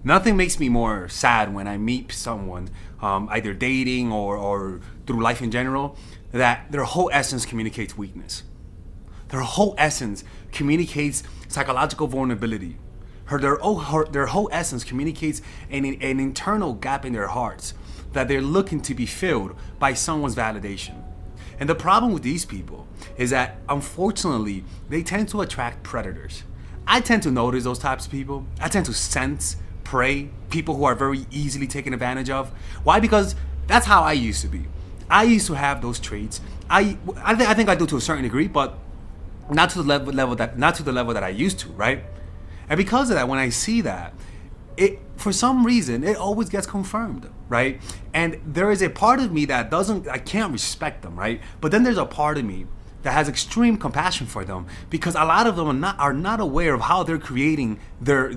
Nothing makes me more sad when I meet someone, either dating or through life in general, that their whole essence communicates weakness. Their whole essence communicates psychological vulnerability. Their whole essence communicates an internal gap in their hearts that they're looking to be filled by someone's validation. And the problem with these people is that, unfortunately, they tend to attract predators. I tend to notice those types of people. I tend to sense, prey, people who are very easily taken advantage of. Why? Because that's how I used to be. I used to have those traits. I think I do to a certain degree, but not to the level that I used to, right? And because of that, when I see that, it for some reason it always gets confirmed, right? And there is a part of me that doesn't, I can't respect them, right? But then there's a part of me that has extreme compassion for them, because a lot of them are not aware of how they're creating their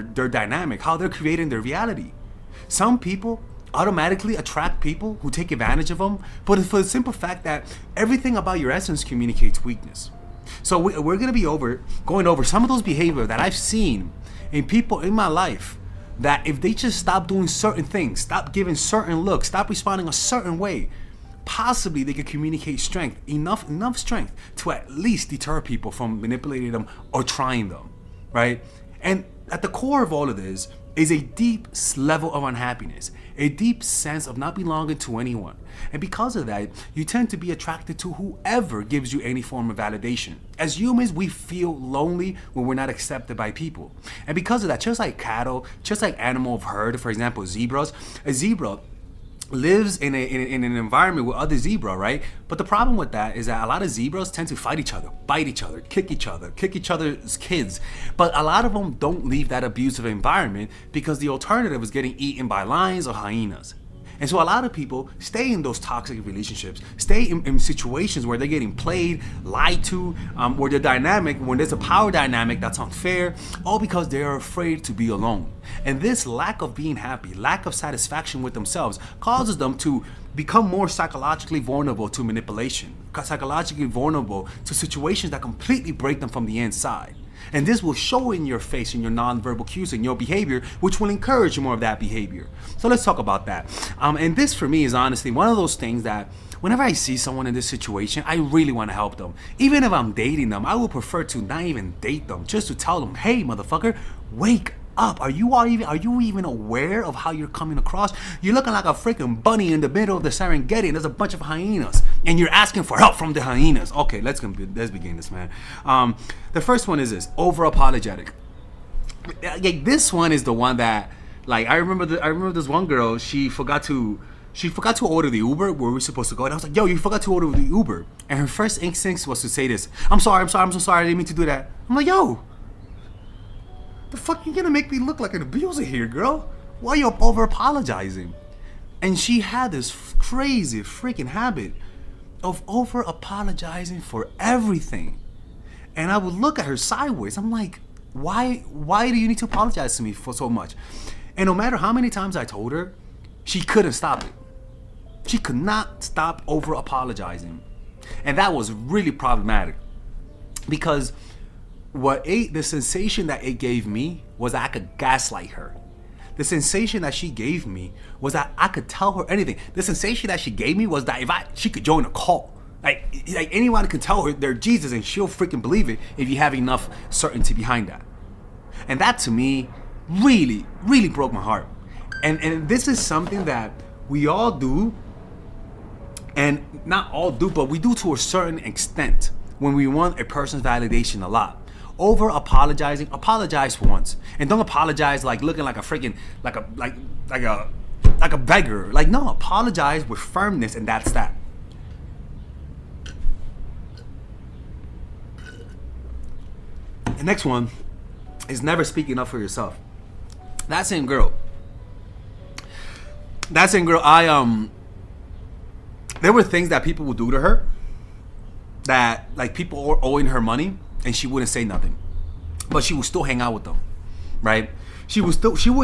dynamic, how they're creating their reality. Some people automatically attract people who take advantage of them, but for the simple fact that everything about your essence communicates weakness. So we're going to be going over some of those behaviors that I've seen in people in my life, that if they just stop doing certain things, stop giving certain looks, stop responding a certain way, possibly they could communicate strength, enough strength to at least deter people from manipulating them or trying them, right? And at the core of all of this is a deep level of unhappiness, a deep sense of not belonging to anyone. And because of that, you tend to be attracted to whoever gives you any form of validation. As humans, we feel lonely when we're not accepted by people. And because of that, just like cattle, just like animal of herd, for example, zebras, a zebra lives in an environment with other zebra, right? But the problem with that is that a lot of zebras tend to fight each other, bite each other, kick each other's kids. But a lot of them don't leave that abusive environment because the alternative is getting eaten by lions or hyenas. And so a lot of people stay in those toxic relationships, stay in situations where they're getting played, lied to, where the dynamic, when there's a power dynamic that's unfair, all because they are afraid to be alone. And this lack of being happy, lack of satisfaction with themselves, causes them to become more psychologically vulnerable to manipulation, psychologically vulnerable to situations that completely break them from the inside. And this will show in your face, in your nonverbal cues, in your behavior, which will encourage more of that behavior. So let's talk about that. And this for me is honestly one of those things that whenever I see someone in this situation, I really want to help them. Even if I'm dating them, I would prefer to not even date them, just to tell them, hey, motherfucker, wake up. Are you even aware of how you're coming across? You're looking like a freaking bunny in the middle of the Serengeti and there's a bunch of hyenas and you're asking for help from the hyenas. Okay, let's begin this, man. The first one is this: over apologetic. This one is the one that, like, I remember this one girl, she forgot to order the Uber where we were supposed to go, and I was like, yo, you forgot to order the Uber. And her first instinct was to say this: I'm so sorry, I didn't mean to do that. I'm like, yo, the fuck, you gonna make me look like an abuser here, girl? Why are you over apologizing? And she had this crazy freaking habit of over apologizing for everything. And I would look at her sideways. I'm like, why do you need to apologize to me for so much? And no matter how many times I told her, she couldn't stop it. She could not stop over apologizing. And that was really problematic, because the sensation that it gave me was that I could gaslight her. The sensation that she gave me was that I could tell her anything. The sensation that she gave me was that she could join a cult. Like anyone can tell her they're Jesus and she'll freaking believe it if you have enough certainty behind that. And that to me really, really broke my heart. And this is something that we all do, and not all do, but we do to a certain extent when we want a person's validation a lot. Over apologizing, apologize once, and don't apologize like looking like a freaking like a beggar. Like, no, apologize with firmness, and that's that. The next one is never speaking up for yourself. That same girl, there were things that people would do to her, that like people were owing her money, and she wouldn't say nothing, but she would still hang out with them, right? She would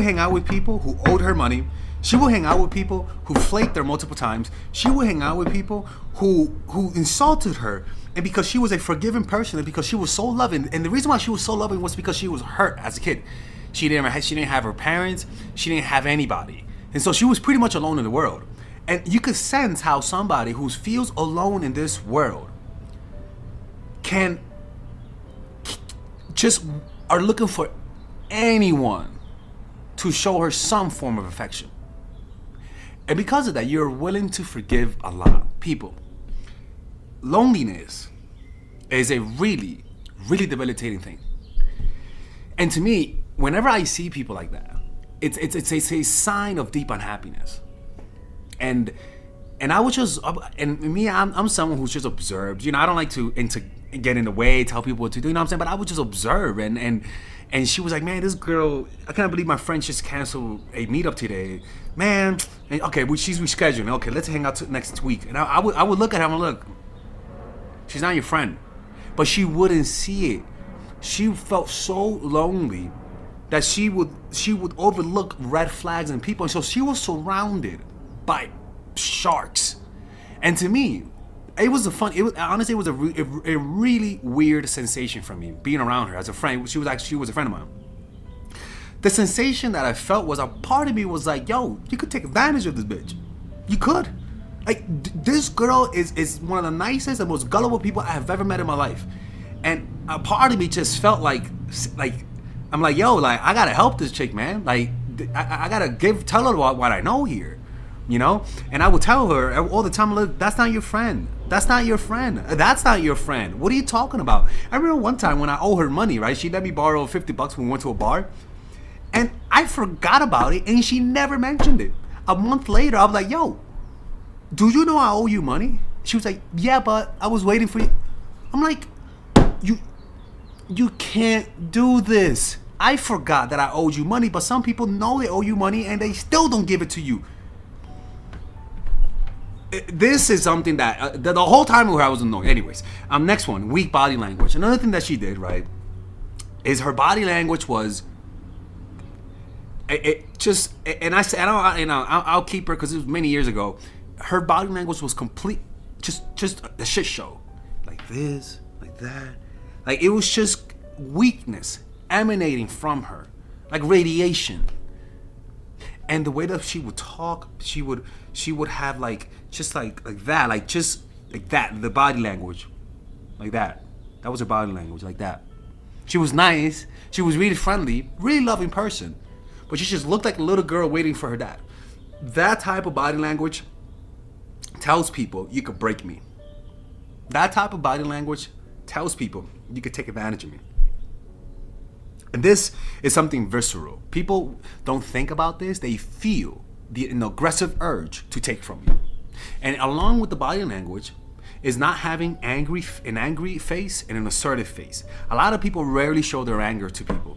hang out with people who owed her money. She would hang out with people who flaked her multiple times. She would hang out with people who insulted her. And because she was a forgiving person, and because she was so loving, and the reason why she was so loving was because she was hurt as a kid. She didn't have her parents. She didn't have anybody, and so she was pretty much alone in the world. And you could sense how somebody who feels alone in this world can just are looking for anyone to show her some form of affection. And because of that, you're willing to forgive a lot. People, loneliness is a really, really debilitating thing. And to me, whenever I see people like that, it's a sign of deep unhappiness. And I was just, and me, I'm someone who's just observed. I don't like to get in the way, tell people what to do. You know what I'm saying? But I would just observe, and she was like, man, this girl, I can't believe my friend just canceled a meetup today, man. And okay, she's rescheduling. Okay, let's hang out next week. And I would look at her and look, she's not your friend, but she wouldn't see it. She felt so lonely that she would overlook red flags in people, and so she was surrounded by sharks. And to me, honestly, it was a really weird sensation for me being around her as a friend. She was a friend of mine. The sensation that I felt was, a part of me was like, yo, you could take advantage of this bitch. You could. Like, this girl is one of the nicest and most gullible people I have ever met in my life. And a part of me just felt like I'm like, yo, like, I gotta help this chick, man. Like, I gotta tell her what I know here. And I would tell her all the time, look, that's not your friend. That's not your friend. That's not your friend. What are you talking about? I remember one time when I owe her money, right? She let me borrow $50 when we went to a bar. And I forgot about it, and she never mentioned it. A month later, I was like, yo, do you know I owe you money? She was like, yeah, but I was waiting for you. I'm like, you can't do this. I forgot that I owed you money, but some people know they owe you money, and they still don't give it to you. This is something that the whole time I was annoyed. Anyways, next one, weak body language. Another thing that she did, right, is her body language was and I said, I'll keep her because it was many years ago. Her body language was complete, just a shit show, like this, like that, like it was just weakness emanating from her, like radiation. And the way that she would talk, she would have like just like that, like just like that, the body language, like that. That was her body language, like that. She was nice. She was really friendly, really loving person, but she just looked like a little girl waiting for her dad. That type of body language tells people you could break me. That type of body language tells people you could take advantage of me. And this is something visceral. People don't think about this. They feel an aggressive urge to take from you. And along with the body language is not having an angry face and an assertive face. A lot of people rarely show their anger to people.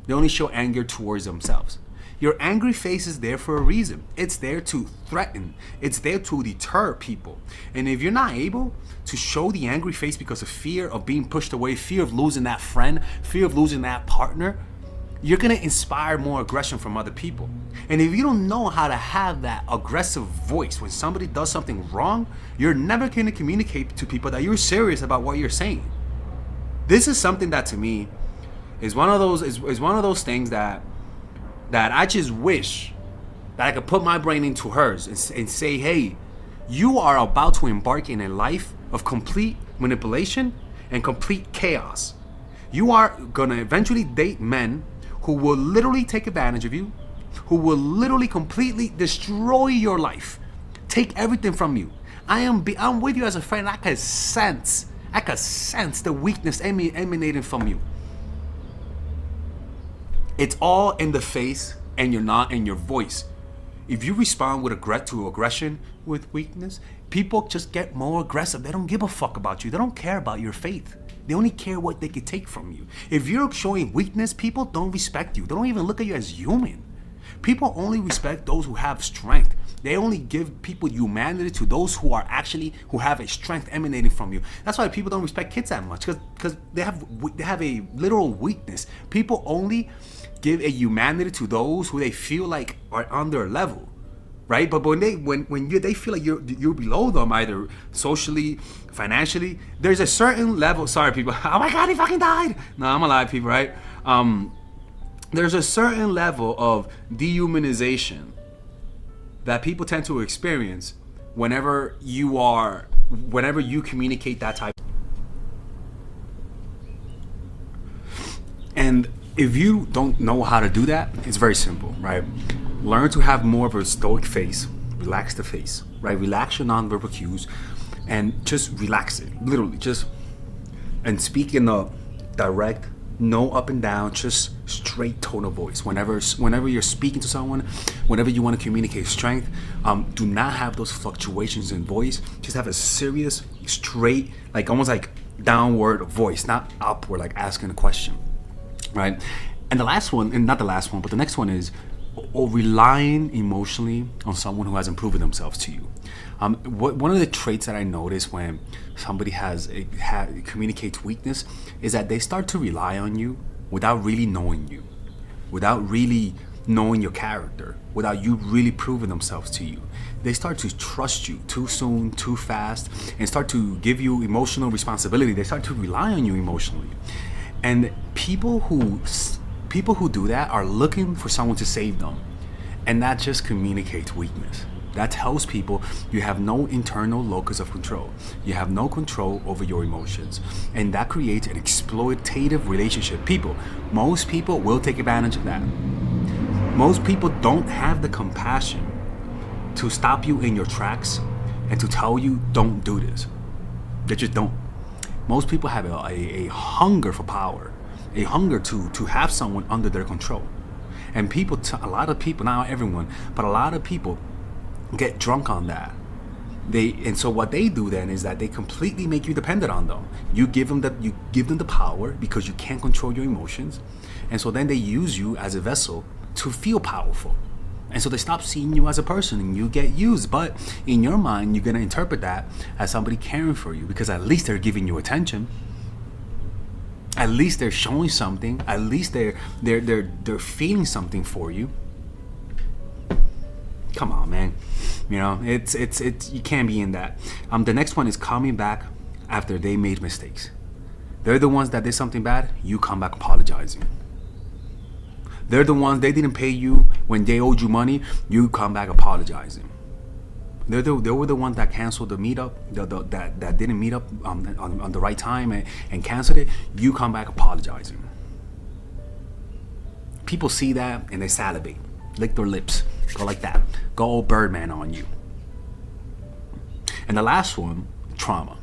They only show anger towards themselves. Your angry face is there for a reason. It's there to threaten. It's there to deter people. And if you're not able to show the angry face because of fear of being pushed away, fear of losing that friend, fear of losing that partner, you're gonna inspire more aggression from other people. And if you don't know how to have that aggressive voice when somebody does something wrong, you're never gonna communicate to people that you're serious about what you're saying. This is something that to me is one of those things that I just wish that I could put my brain into hers and say, hey, you are about to embark in a life of complete manipulation and complete chaos. You are gonna eventually date men who will literally take advantage of you, who will literally completely destroy your life, take everything from you. I'm with you as a friend. I could sense the weakness emanating from you. It's all in the face, and you're not in your voice. If you respond with aggression with weakness, people just get more aggressive. They don't give a fuck about you. They don't care about your faith. They only care what they can take from you. If you're showing weakness, people don't respect you. They don't even look at you as human. People only respect those who have strength. They only give people humanity to those who have a strength emanating from you. That's why people don't respect kids that much, because they have a literal weakness. People only give a humanity to those who they feel like are on their level, right? But when they feel like you're below them, either socially, financially, there's a certain level. Sorry, people. Oh my God, he fucking died. No, I'm alive, people, right? there's a certain level of dehumanization that people tend to experience whenever you communicate that type. And if you don't know how to do that, it's very simple, right? Learn to have more of a stoic face, relax the face, right? Relax your nonverbal cues and just relax it, literally, just, and speak in a direct, no up and down, just straight tone of voice. Whenever you're speaking to someone, whenever you want to communicate strength, do not have those fluctuations in voice. Just have a serious, straight, like almost like downward voice, not upward, like asking a question, right? And the last one, and not the last one, but the next one is or relying emotionally on someone who hasn't proven themselves to you. One of the traits that I notice when somebody communicates weakness is that they start to rely on you without really knowing you, without really knowing your character, without you really proving themselves to you. They start to trust you too soon, too fast, and start to give you emotional responsibility. They start to rely on you emotionally. And people who do that are looking for someone to save them. And that just communicates weakness. That tells people you have no internal locus of control. You have no control over your emotions. And that creates an exploitative relationship. Most people will take advantage of that. Most people don't have the compassion to stop you in your tracks and to tell you don't do this. They just don't. Most people have a hunger for power, a hunger to have someone under their control. And a lot of people, not everyone, but a lot of people get drunk on that. And so what they do then is that they completely make you dependent on them. You give them the power because you can't control your emotions. And so then they use you as a vessel to feel powerful. And so they stop seeing you as a person and you get used. But in your mind, you're going to interpret that as somebody caring for you because at least they're giving you attention. At least they're showing something. At least they're feeling something for you. Come on, man. You know, it's you can't be in that. The next one is coming back after they made mistakes. They're the ones that did something bad. You come back apologizing. They're the ones, they didn't pay you when they owed you money. You come back apologizing. They were the ones that canceled the meetup, that didn't meet up on the right time and canceled it. You come back apologizing. People see that and they salivate, lick their lips, go like that, go old Birdman on you. And the last one, trauma.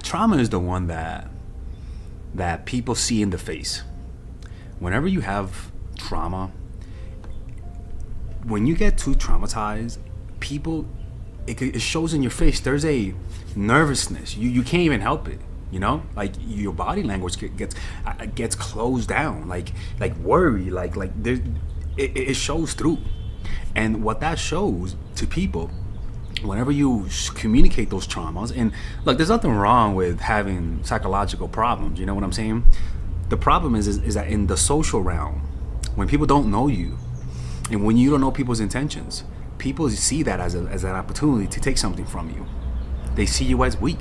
Trauma is the one that people see in the face. Whenever you have trauma, when you get too traumatized, it shows in your face. There's a nervousness. You can't even help it. You know, like your body language gets closed down. Like worry. It shows through. And what that shows to people, whenever you communicate those traumas, and look, there's nothing wrong with having psychological problems. You know what I'm saying? The problem is that in the social realm, when people don't know you, and when you don't know people's intentions, people see that as an opportunity to take something from you. They see you as weak.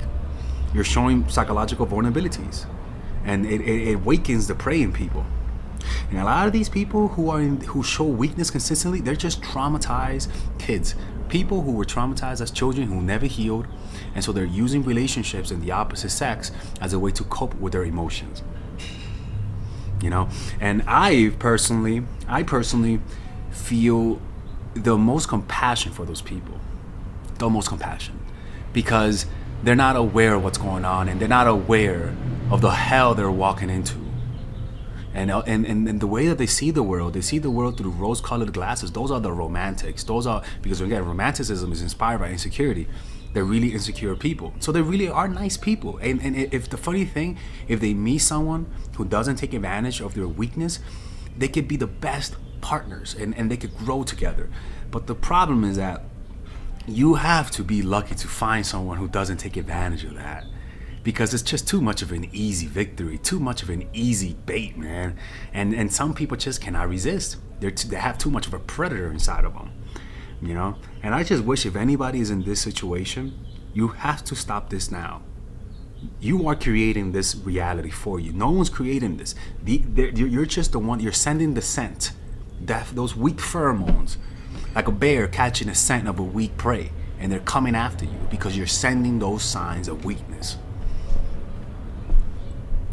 You're showing psychological vulnerabilities, and it awakens the prey in people. And a lot of these people who show weakness consistently, they're just traumatized kids. People who were traumatized as children who never healed, and so they're using relationships in the opposite sex as a way to cope with their emotions. You know, and I personally feel the most compassion for those people, the most compassion, because they're not aware of what's going on and they're not aware of the hell they're walking into. And the way that they see the world through rose-colored glasses. Those are the romantics. Because again, romanticism is inspired by insecurity. They're really insecure people. So they really are nice people. And if the funny thing, if they meet someone who doesn't take advantage of their weakness, they could be the best partners and they could grow together. But the problem is that you have to be lucky to find someone who doesn't take advantage of that. Because it's just too much of an easy victory, too much of an easy bait, man. And some people just cannot resist. They have too much of a predator inside of them. You know, and I just wish if anybody is in this situation, you have to stop this now. You are creating this reality for you. No one's creating this. You're just the one. You're sending the scent, those weak pheromones, like a bear catching a scent of a weak prey, and they're coming after you because you're sending those signs of weakness.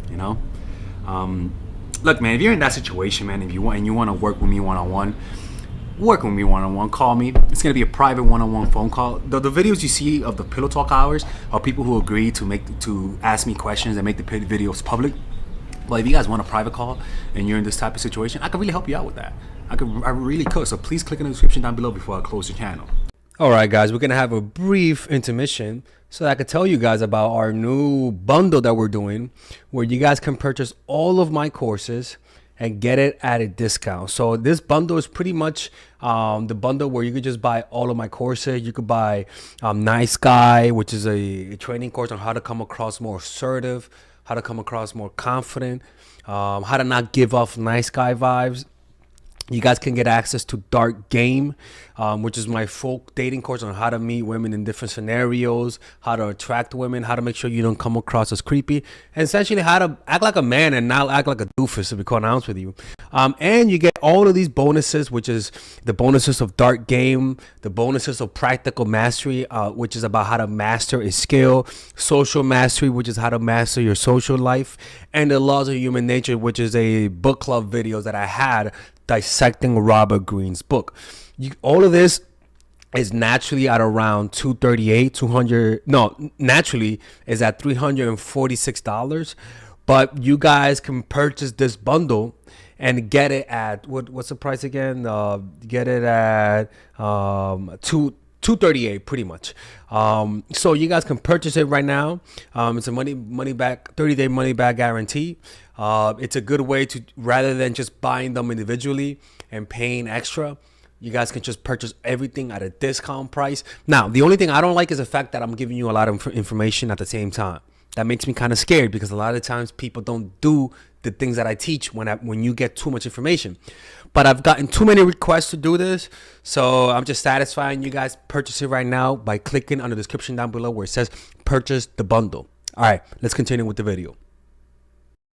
You know, look, man. If you're in that situation, man, if you want to work with me one-on-one, work with me one-on-one. Call me. It's gonna be a private one-on-one phone call. The videos you see of the Pillow Talk hours are people who agree to ask me questions and make the videos public. But if you guys want a private call and you're in this type of situation, I can really help you out with that. I really could. So please click in the description down below before I close the channel. All right, guys, we're gonna have a brief intermission so that I can tell you guys about our new bundle that we're doing, where you guys can purchase all of my courses and get it at a discount. So this bundle is pretty much the bundle where you could just buy all of my courses. You could buy Nice Guy, which is a training course on how to come across more assertive, how to come across more confident, how to not give off nice guy vibes. You guys can get access to Dark Game, which is my full dating course on how to meet women in different scenarios, how to attract women, how to make sure you don't come across as creepy, and essentially how to act like a man and not act like a doofus, to be quite honest with you. And you get all of these bonuses, which is the bonuses of Dark Game, the bonuses of Practical Mastery, which is about how to master a skill, Social Mastery, which is how to master your social life, and the Laws of Human Nature, which is a book club videos that I had dissecting Robert Greene's book. All of this is naturally at around naturally is at $346, but you guys can purchase this bundle and get it at what's the price again? Get it at $238 pretty much. So you guys can purchase it right now. It's a money back 30-day money back guarantee. It's a good way to, rather than just buying them individually and paying extra, you guys can just purchase everything at a discount price. Now, the only thing I don't like is the fact that I'm giving you a lot of information at the same time. That makes me kind of scared because a lot of times people don't do the things that I teach when you get too much information. But I've gotten too many requests to do this, so I'm just satisfying you guys. Purchase it right now by clicking on the description down below where it says purchase the bundle. All right, let's continue with the video.